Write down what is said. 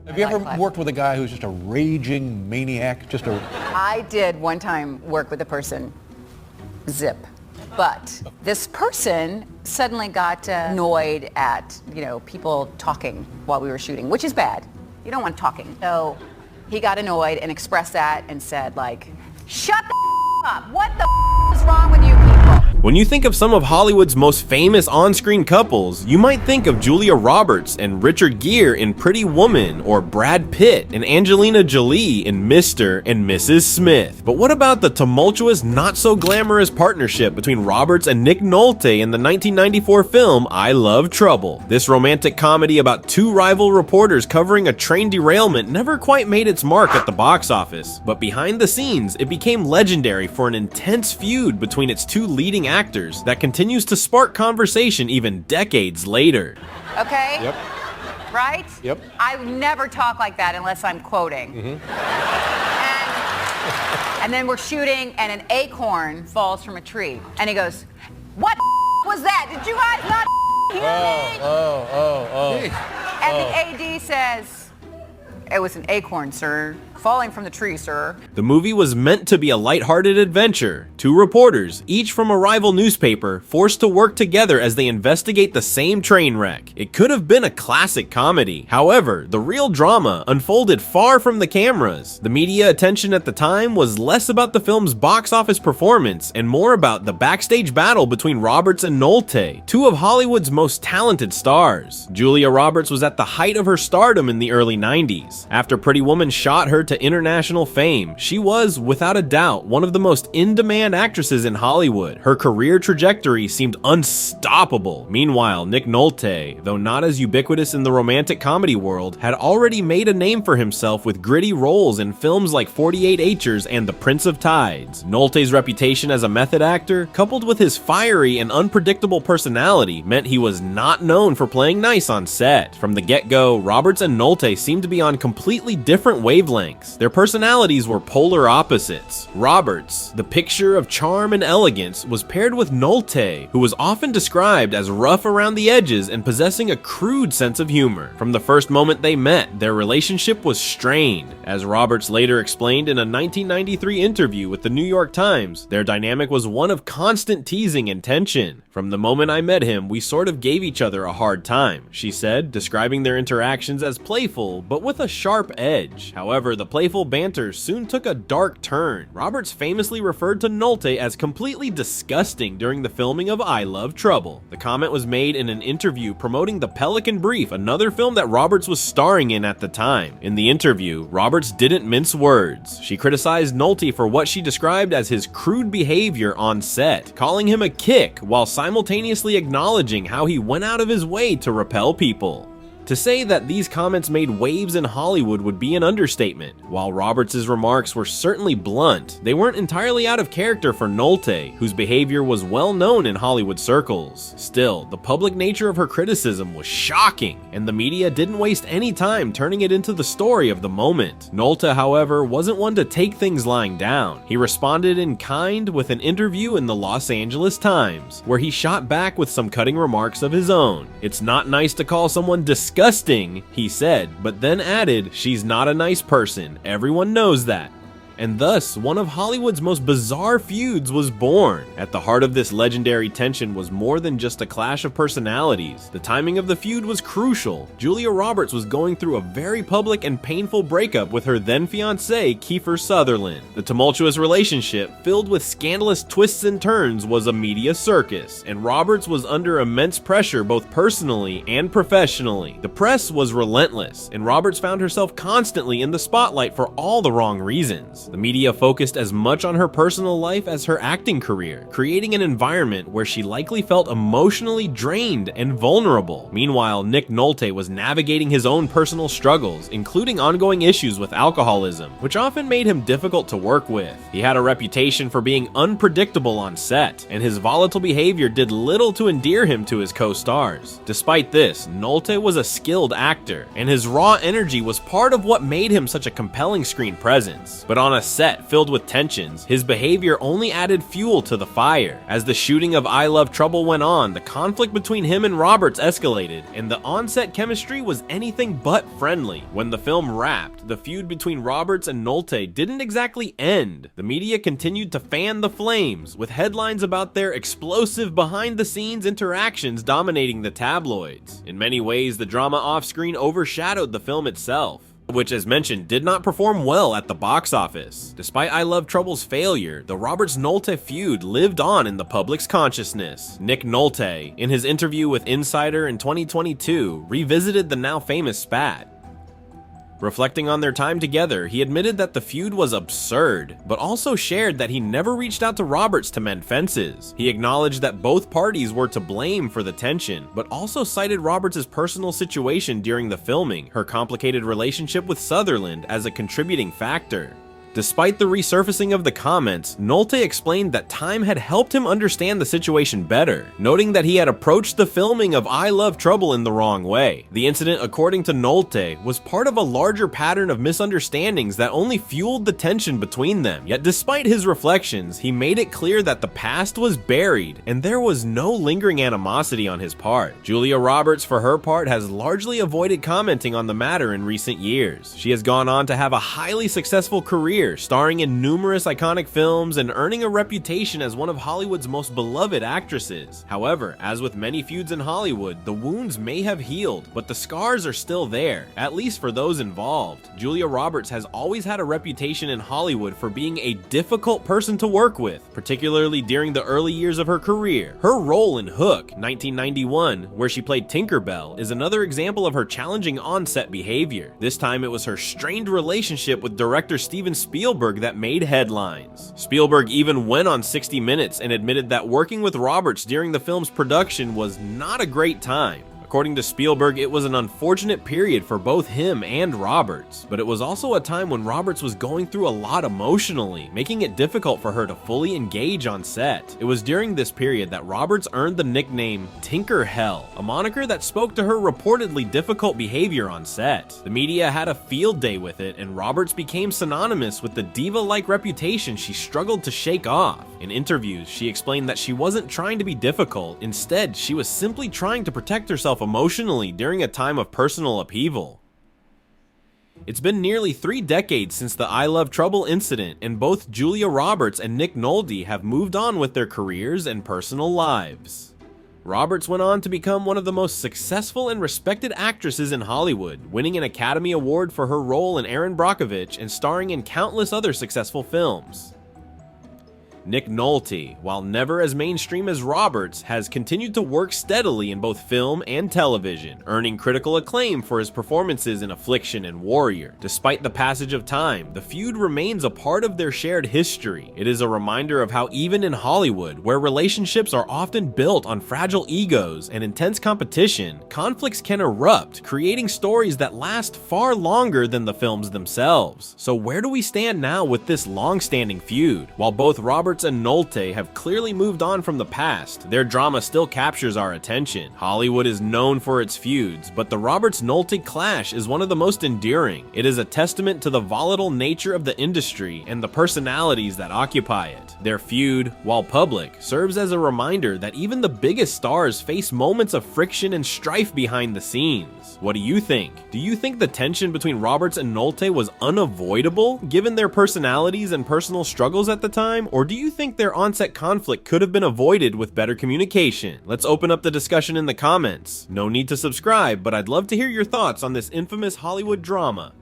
Have you ever worked with a guy who's just a raging maniac? I did one time work with a person, Zip. But this person suddenly got annoyed at, people talking while we were shooting, which is bad. You don't want talking. So he got annoyed and expressed that and said, like, shut the up. What the is wrong with you people? When you think of some of Hollywood's most famous on-screen couples, you might think of Julia Roberts and Richard Gere in Pretty Woman, or Brad Pitt and Angelina Jolie in Mr. and Mrs. Smith. But what about the tumultuous, not-so-glamorous partnership between Roberts and Nick Nolte in the 1994 film I Love Trouble? This romantic comedy about two rival reporters covering a train derailment never quite made its mark at the box office, but behind the scenes, it became legendary for an intense feud between its two leading actors that continues to spark conversation even decades later. Okay? Yep. Right? Yep. I never talk like that unless I'm quoting. And then we're shooting and an acorn falls from a tree. And he goes, what was that? Did you guys not hear me? And the AD says, it was an acorn, sir. Falling from the tree, sir. The movie was meant to be a lighthearted adventure. Two reporters, each from a rival newspaper, forced to work together as they investigate the same train wreck. It could have been a classic comedy. However, the real drama unfolded far from the cameras. The media attention at the time was less about the film's box office performance and more about the backstage battle between Roberts and Nolte, two of Hollywood's most talented stars. Julia Roberts was at the height of her stardom in the early 90s. After Pretty Woman shot her to international fame, she was, without a doubt, one of the most in-demand actresses in Hollywood. Her career trajectory seemed unstoppable. Meanwhile, Nick Nolte, though not as ubiquitous in the romantic comedy world, had already made a name for himself with gritty roles in films like 48 Acres and The Prince of Tides. Nolte's reputation as a method actor, coupled with his fiery and unpredictable personality, meant he was not known for playing nice on set. From the get-go, Roberts and Nolte seemed to be on completely different wavelengths. Their personalities were polar opposites. Roberts, the picture of charm and elegance, was paired with Nolte, who was often described as rough around the edges and possessing a crude sense of humor. From the first moment they met, their relationship was strained. As Roberts later explained in a 1993 interview with the New York Times, their dynamic was one of constant teasing and tension. From the moment I met him, we sort of gave each other a hard time, she said, describing their interactions as playful, but with a sharp edge. However, the playful banter soon took a dark turn. Roberts famously referred to Nolte as completely disgusting during the filming of I Love Trouble. The comment was made in an interview promoting The Pelican Brief, another film that Roberts was starring in at the time. In the interview, Roberts didn't mince words. She criticized Nolte for what she described as his crude behavior on set, calling him a kick while simultaneously acknowledging how he went out of his way to repel people. To say that these comments made waves in Hollywood would be an understatement. While Roberts' remarks were certainly blunt, they weren't entirely out of character for Nolte, whose behavior was well known in Hollywood circles. Still, the public nature of her criticism was shocking, and the media didn't waste any time turning it into the story of the moment. Nolte, however, wasn't one to take things lying down. He responded in kind with an interview in the Los Angeles Times, where he shot back with some cutting remarks of his own. "It's not nice to call someone disgusting," he said, but then added, "She's not a nice person. Everyone knows that." And thus, one of Hollywood's most bizarre feuds was born. At the heart of this legendary tension was more than just a clash of personalities. The timing of the feud was crucial. Julia Roberts was going through a very public and painful breakup with her then-fiancé, Kiefer Sutherland. The tumultuous relationship, filled with scandalous twists and turns, was a media circus, and Roberts was under immense pressure both personally and professionally. The press was relentless, and Roberts found herself constantly in the spotlight for all the wrong reasons. The media focused as much on her personal life as her acting career, creating an environment where she likely felt emotionally drained and vulnerable. Meanwhile, Nick Nolte was navigating his own personal struggles, including ongoing issues with alcoholism, which often made him difficult to work with. He had a reputation for being unpredictable on set, and his volatile behavior did little to endear him to his co-stars. Despite this, Nolte was a skilled actor, and his raw energy was part of what made him such a compelling screen presence. But on a set filled with tensions, his behavior only added fuel to the fire. As the shooting of I Love Trouble went on, the conflict between him and Roberts escalated, and the on-set chemistry was anything but friendly. When the film wrapped, the feud between Roberts and Nolte didn't exactly end. The media continued to fan the flames, with headlines about their explosive behind-the-scenes interactions dominating the tabloids. In many ways, the drama off-screen overshadowed the film itself, which, as mentioned, did not perform well at the box office. Despite I Love Trouble's failure, the Roberts-Nolte feud lived on in the public's consciousness. Nick Nolte, in his interview with Insider in 2022, revisited the now famous spat. Reflecting on their time together, he admitted that the feud was absurd, but also shared that he never reached out to Roberts to mend fences. He acknowledged that both parties were to blame for the tension, but also cited Roberts' personal situation during the filming, her complicated relationship with Sutherland, as a contributing factor. Despite the resurfacing of the comments, Nolte explained that time had helped him understand the situation better, noting that he had approached the filming of I Love Trouble in the wrong way. The incident, according to Nolte, was part of a larger pattern of misunderstandings that only fueled the tension between them. Yet despite his reflections, he made it clear that the past was buried and there was no lingering animosity on his part. Julia Roberts, for her part, has largely avoided commenting on the matter in recent years. She has gone on to have a highly successful career, starring in numerous iconic films and earning a reputation as one of Hollywood's most beloved actresses. However, as with many feuds in Hollywood, the wounds may have healed, but the scars are still there, at least for those involved. Julia Roberts has always had a reputation in Hollywood for being a difficult person to work with, particularly during the early years of her career. Her role in Hook, 1991, where she played Tinkerbell, is another example of her challenging on-set behavior. This time it was her strained relationship with director Steven Spielberg that made headlines. Spielberg even went on 60 Minutes and admitted that working with Roberts during the film's production was not a great time. According to Spielberg, it was an unfortunate period for both him and Roberts, but it was also a time when Roberts was going through a lot emotionally, making it difficult for her to fully engage on set. It was during this period that Roberts earned the nickname Tinker Hell, a moniker that spoke to her reportedly difficult behavior on set. The media had a field day with it, and Roberts became synonymous with the diva-like reputation she struggled to shake off. In interviews, she explained that she wasn't trying to be difficult. Instead, she was simply trying to protect herself emotionally during a time of personal upheaval. It's been nearly 3 decades since the I Love Trouble incident, and both Julia Roberts and Nick Nolte have moved on with their careers and personal lives. Roberts went on to become one of the most successful and respected actresses in Hollywood, winning an Academy Award for her role in Erin Brockovich and starring in countless other successful films. Nick Nolte, while never as mainstream as Roberts, has continued to work steadily in both film and television, earning critical acclaim for his performances in Affliction and Warrior. Despite the passage of time, the feud remains a part of their shared history. It is a reminder of how even in Hollywood, where relationships are often built on fragile egos and intense competition, conflicts can erupt, creating stories that last far longer than the films themselves. So where do we stand now with this long-standing feud? While both Roberts and Nolte have clearly moved on from the past, their drama still captures our attention. Hollywood is known for its feuds, but the Roberts-Nolte clash is one of the most enduring. It is a testament to the volatile nature of the industry and the personalities that occupy it. Their feud, while public, serves as a reminder that even the biggest stars face moments of friction and strife behind the scenes. What do you think? Do you think the tension between Roberts and Nolte was unavoidable, given their personalities and personal struggles at the time, or do you think their on-set conflict could have been avoided with better communication? Let's open up the discussion in the comments. No need to subscribe, but I'd love to hear your thoughts on this infamous Hollywood drama.